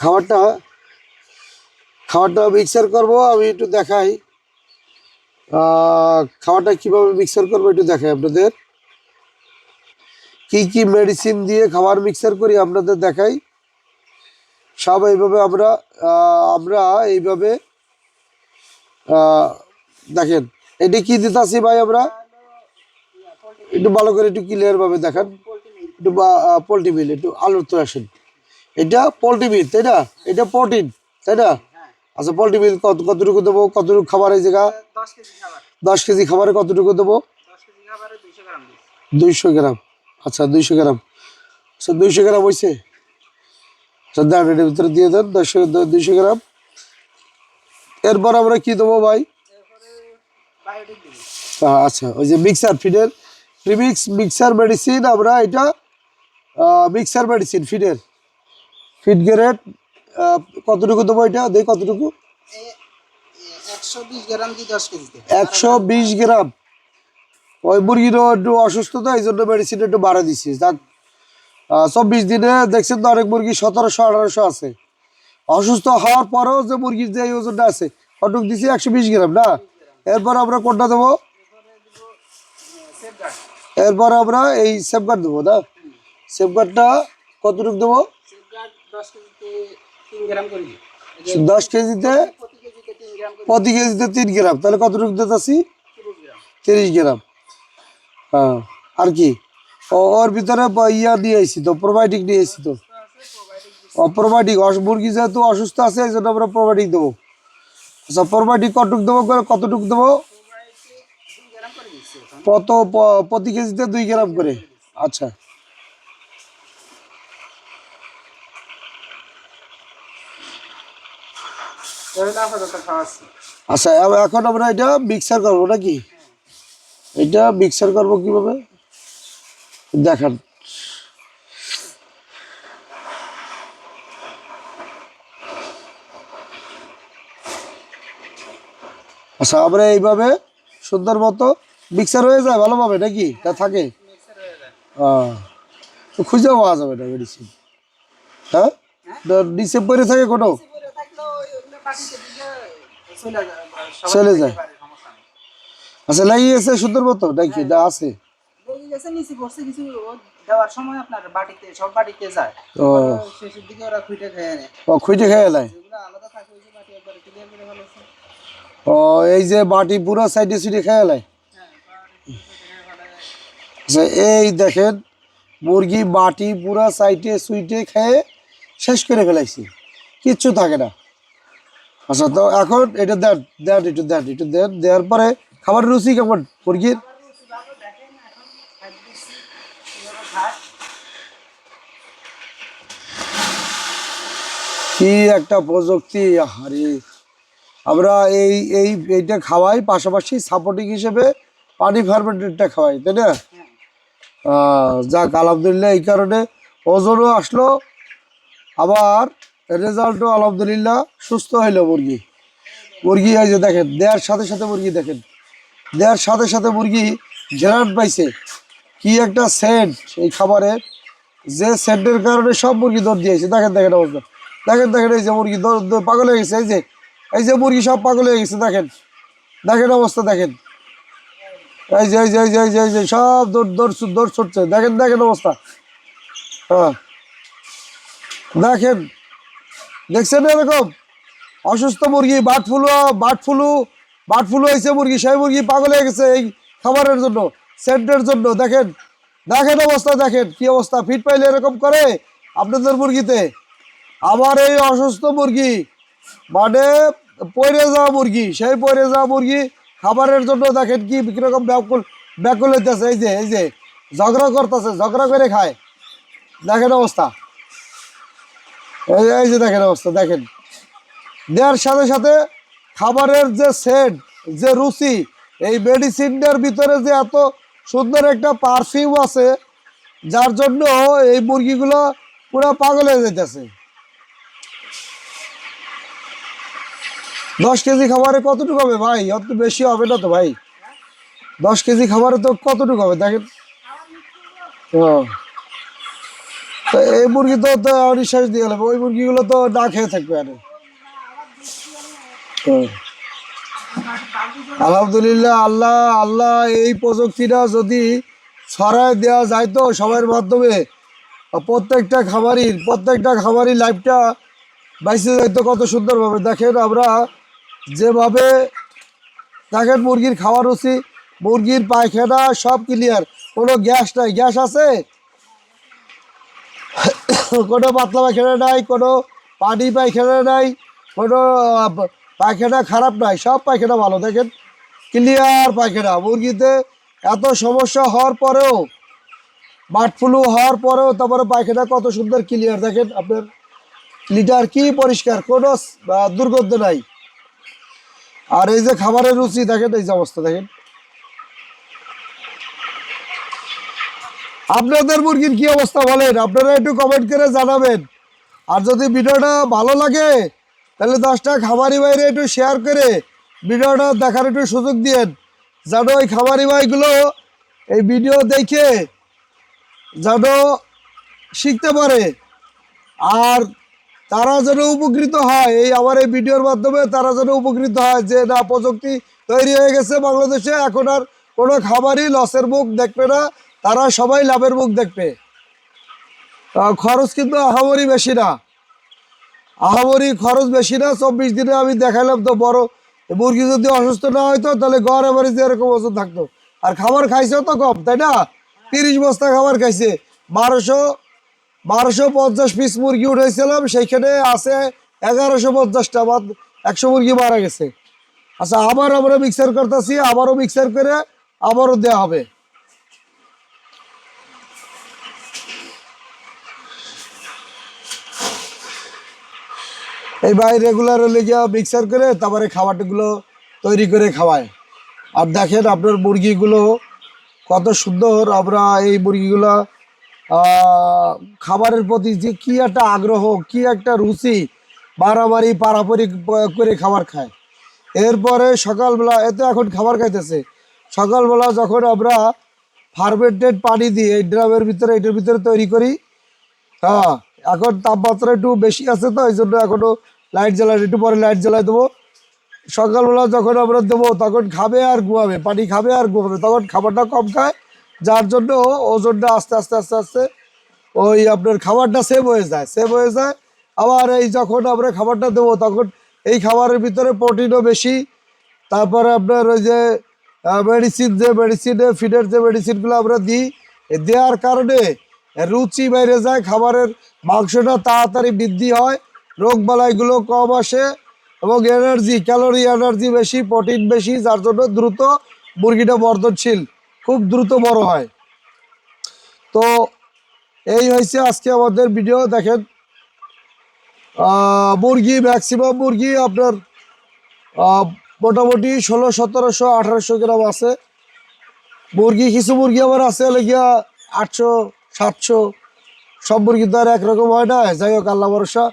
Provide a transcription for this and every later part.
খাবারটা খাবারটা মিক্সার করব, আমি একটু দেখাই। খাবারটা কিভাবে মিক্সার করবো একটু দেখাই আপনাদের। কি কি মেডিসিন দিয়ে খাবার মিক্সার করি আপনাদের দেখাই। সব এইভাবে আমরা আমরা এইভাবে দেখেন, এটি কি দিতেছি ভাই? আমরা একটু ভালো করে একটু ক্লিয়ার ভাবে দেখান। একটু পোলট্রি মিল, একটু আলুর তো আসেন। এটা পোলট্রি মিল তাই না? এটা প্রোটিন তাই না? আচ্ছা, পোলট্রি মিল কতটুকু দেবো? কতটুকু খাবার এই জায়গা? 10 কেজি খাবারে কতটুকু দেবো? 200 গ্রাম। আচ্ছা 200 গ্রাম। আচ্ছা 200 গ্রাম হয়েছে। আচ্ছা দেন, এটার ভিতরে দিয়ে দেন 200 গ্রাম। এরপর আমরা কি দেবো ভাই? আচ্ছা, ওই যে মিক্সার ফিডের প্রিমিক্স মিক্সার মেডিসিন, আমরা এটা মিক্সার মেডিসিন ফিডের ফিড গ্রেড। কতটুকু দেবো এটা? দেখ কতটুকু? 120 গ্রাম। ওই মুরগির একটু অসুস্থ তো, এই জন্য মেডিসিন একটু বাড়া দিচ্ছি। যাক 24 দিনে দেখছেন তো অনেক মুরগি 1700-1800 আছে। অসুস্থ হওয়ার পরেও যে মুরগির যে ওজনটা আছে, কতটুকু দিচ্ছি? 120 গ্রাম না? এরপর আমরা কোনটা দেবো? এরপর আমরা এই সেফগার্ড দেবো না? সেফগার্ডটা কতটুকু দেবো? 10 কেজিতে প্রতি কেজিতে 3 গ্রাম, তাহলে কতটুকু দিতেছি? 30 গ্রাম। হ্যাঁ, আর কি ওর ভিতরে ইয়া নিয়ে এসেছি তো, প্রোবায়োটিক নিয়ে এসেছি তো। প্রোবায়োটিক মুরগি যেহেতু অসুস্থ আছে, এই জন্য আমরা প্রোবায়োটিক দেবো। আচ্ছা, প্রোবায়োটিক কতটুকু দেবো? কতটুকু দেবো? প্রতি কেজিতে 2 গ্রাম করে। আচ্ছা আচ্ছা, এখন আমরা এটা মিক্সার করবো নাকি? এটা মিক্সার করবো কিভাবে দেখান। আচ্ছা, আমরা এইভাবে সুন্দর মতো মিক্সার হয়ে যায় ভালোভাবে নাকি? তা থাকে তো খুঁজে পাওয়া যাবে না মেডিসিন। হ্যাঁ, নিচে পড়ে থাকে কোনো, চলে যায়। আচ্ছা, লাগিয়েছে সুন্দর মতো নাকি? না আছে খুঁটে খেয়ে নেয়। ও, এই যে বাটি পুরো সাইডে সুইডে খেয়ে নেয়। আচ্ছা, এই দেখেন মুরগি বাটি পুরো সাইডে সুইটে খেয়ে শেষ করে ফেলাইছি, কিচ্ছু থাকে না। আচ্ছা, তো এখন এটা দেন দেন একটু দেন, একটু দেন। দেওয়ার পরে খাবার রুচি কেমন মুরগির? কি একটা প্রযুক্তি! আরে আমরা এইটা খাওয়াই, পাশাপাশি সাপোর্টিং হিসেবে পানি ফার্মেন্টেডটা খাওয়াই তাই না? যাক আলহামদুলিল্লাহ, এই কারণে ওজনও আসলো, আবার রেজাল্টও আলহামদুলিল্লাহ সুস্থ হইলো মুরগি। মুরগি এই যে দেখেন, দেওয়ার সাথে সাথে মুরগি দেখেন, দেওয়ার সাথে সাথে মুরগি ঘেরান পাইছে। কি একটা সেন্ট এই খাবারের, যে সেন্টের কারণে সব মুরগি দৌড় দিয়েছে। দেখেন দেখেন অবস্থা, দেখেন দেখেন, এই যে মুরগি পাগল হয়ে গেছে। এই যে মুরগি সব পাগল হয়ে গেছে। দেখেন দেখেন অবস্থা, দেখেন এই যে সব দৌড় ছুটছে। দেখেন দেখেন অবস্থা। হ্যাঁ দেখেন, দেখছেন এরকম অসুস্থ মুরগি, বার্ড ফ্লু হয়েছে মুরগি, সেই মুরগি পাগল হয়ে গেছে এই খাবারের জন্য, সেন্টের জন্য। দেখেন দেখেন অবস্থা, দেখেন কি অবস্থা। ফিট পাইলে এরকম করে আপনাদের মুরগিতে। আবার এই অসুস্থ মুরগি, মানে পড়ে যাওয়া মুরগি, সেই পড়ে যাওয়া মুরগি খাবারের জন্য দেখেন কি কিরকম ব্যাকুল হইতেছে। এই যে ঝগড়া করতেছে, ঝগড়া করে খায়। দেখেন অবস্থা, এই যে দেখেন অবস্থা। দেখেন দেওয়ার সাথে সাথে খাবারের যে সেন্ট, যে রুচি, এই মেডিসিনটার ভিতরে যে এত সুন্দর একটা পারফিউম আছে, যার জন্য এই মুরগিগুলো পুরো পাগল হয়ে যেতেছে। 10 কেজি খাবারে কতটুকু হবে ভাই? অত বেশি হবে না তো ভাই। 10 কেজি খাবারে তো কতটুকু হবে দেখেন। তো এই মুরগি তো তো নিঃশ্বাস দিয়ে গেল, ওই মুরগিগুলো তো না খেয়ে থাকবে আর। আলহামদুলিল্লাহ, আল্লাহ আল্লাহ এই প্রযুক্তিটা যদি ছড়ায় দেওয়া যায় তো সবার মাধ্যমে, প্রত্যেকটা খামারি লাইফটা বাইসে যাইতো কত সুন্দরভাবে। দেখেন আমরা যেভাবে, দেখেন মুরগির খাওয়া রুচি, মুরগির পায়খানা সব ক্লিয়ার, কোনো গ্যাস নাই। গ্যাস আছে? কোনো পাতলা পায়খানা নাই, কোনো পানি পায়খানা নাই, কোনো পায়খানা খারাপ নাই, সব পায়খানা ভালো। দেখেন ক্লিয়ার পায়খানা। মুরগিতে এত সমস্যা হওয়ার পরেও, বার্ড ফ্লু হওয়ার পরেও তারপরে পায়খানা কত সুন্দর ক্লিয়ার। দেখেন আপনার লিটার কি পরিষ্কার, কোনো দুর্গন্ধ নাই। আর এই যে খাবারের রুচি দেখেন, এই যে অবস্থা দেখেন। আপনাদের মুরগির কি অবস্থা বলেন, আপনারা একটু কমেন্ট করে জানাবেন। আর যদি ভিডিওটা ভালো লাগে তাহলে 10টা খামারি ভাইরে একটু শেয়ার করে ভিডিওটা দেখার একটু সুযোগ দিয়েন, যেন ওই খামারি ভাইগুলো এই ভিডিও দেখে যেন শিখতে পারে, আর তারা যেন উপকৃত হয়। এই আমার এই ভিডিওর মাধ্যমে তারা যেন উপকৃত হয় যে না, প্রযুক্তি তৈরি হয়ে গেছে বাংলাদেশে, এখন আর কোনো খামারই লসের মুখ দেখবে না, তারা সবাই লাভের মুখ দেখবে। খরচ কিন্তু আহামরি বেশি না, আহামরি খরচ বেশি না। 24 দিনে আমি দেখালাম তো, বড় মুরগি যদি অসুস্থ না হয়তো তাহলে গড় এভারেজ এরকম ওজন থাকতো। আর খাবার খাইছেও তো কম, তাই না? 30 বস্তা খাবার খাইছে, 1250 পিস মুরগি উঠেছিলাম, সেইখানে আছে 1150টা, 100 মুরগি মারা গেছে। আচ্ছা, আবার আমরা মিক্সার করতেছি, আবারও মিক্সার করে আবারও দেওয়া হবে। এই ভাই রেগুলার হলে গিয়া মিক্সার করে তারপরে খাবারগুলো তৈরি করে খাওয়ায়। আর দেখেন আপনার মুরগিগুলো কত সুন্দর। আমরা এই মুরগিগুলো খাবারের প্রতি যে কি একটা আগ্রহ, কি একটা রুচি, মারামারি পারাপারি করে খাবার খায়। এরপরে সকালবেলা এত এখন খাবার খাইতেছে, সকালবেলা যখন আমরা ফার্মেন্টেড পানি দিই এই ড্রামের ভিতরে, এটার ভিতরে তৈরি করি। হ্যাঁ, এখন তাপমাত্রা একটু বেশি আছে তো এই জন্য এখনো লাইট জ্বালাই, একটু পরে লাইট জ্বালাই দেবো। সকালবেলা যখন আমরা দেবো তখন খাবে আর ঘুমাবে, পানি খাবে আর ঘুমাবে, তখন খাবারটা কম খায়, যার জন্য ওজনটা আস্তে আস্তে আস্তে আস্তে ওই আপনার খাবারটা সেভ হয়ে যায়। আবার এই যখন আমরা খাবারটা দেবো তখন এই খাবারের ভিতরে প্রোটিনও বেশি। তারপরে আপনার ওই যে ফিডের যে মেডিসিনগুলো আমরা দিই, দেওয়ার কারণে রুচি বাইরে যায়, খাবারের মাংসটা তাড়াতাড়ি বৃদ্ধি হয়, রোগ বালাইগুলো কম আসে, এবং এনার্জি বেশি, প্রোটিন বেশি, যার জন্য দ্রুত মুরগিটা বর্ধনশীল, খুব দ্রুত বড় হয়। তো এই হয়েছে আজকে আমাদের ভিডিও। দেখেন মুরগি, ম্যাক্সিমাম মুরগি আপনার মোটামুটি 1600, 1700, 1800 গ্রাম আছে মুরগি। কিছু মুরগি আবার আছে লেগিয়া 800, 700। সব মুরগি তো আর একরকম হয় না। যাই হোক, আল্লাহ ভরসা,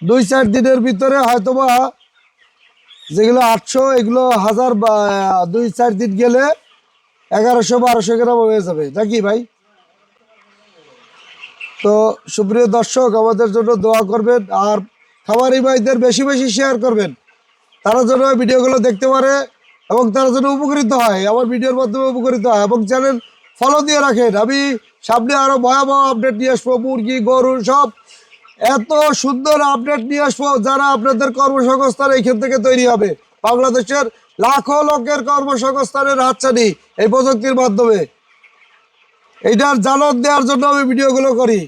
2-4 দিনের ভিতরে হয়তোবা যেগুলো 800 এগুলো 1000, 2-4 দিন গেলে 1100-1200 গ্রাম হয়ে যাবে, নাকি ভাই? তো সুপ্রিয় দর্শক, আমাদের জন্য দোয়া করবেন, আর খামারি ভাইদের বেশি বেশি শেয়ার করবেন, তারা যেন ভিডিওগুলো দেখতে পারে এবং তারা যেন উপকৃত হয়, আমার ভিডিওর মাধ্যমে উপকৃত হয়, এবং চ্যানেল ফলো দিয়ে রাখেন। আমি সামনে আরো ভয়াবহ আপডেট নিয়ে আসবো, মুরগি গরু সব এত সুন্দর আপডেট নিয়ে আসবো, যারা আপনাদের কর্মসংস্থান এইখান থেকে তৈরি হবে। বাংলাদেশের লাখো লোকের কর্মসংস্থানের হাতছানি এই প্রযুক্তির মাধ্যমে, এইটার জানান দেওয়ার জন্য আমি ভিডিওগুলো করি।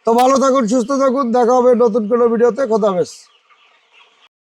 তো ভালো থাকুন, সুস্থ থাকুন, দেখা হবে নতুন কোনো ভিডিওতে। খোদা হাফেজ।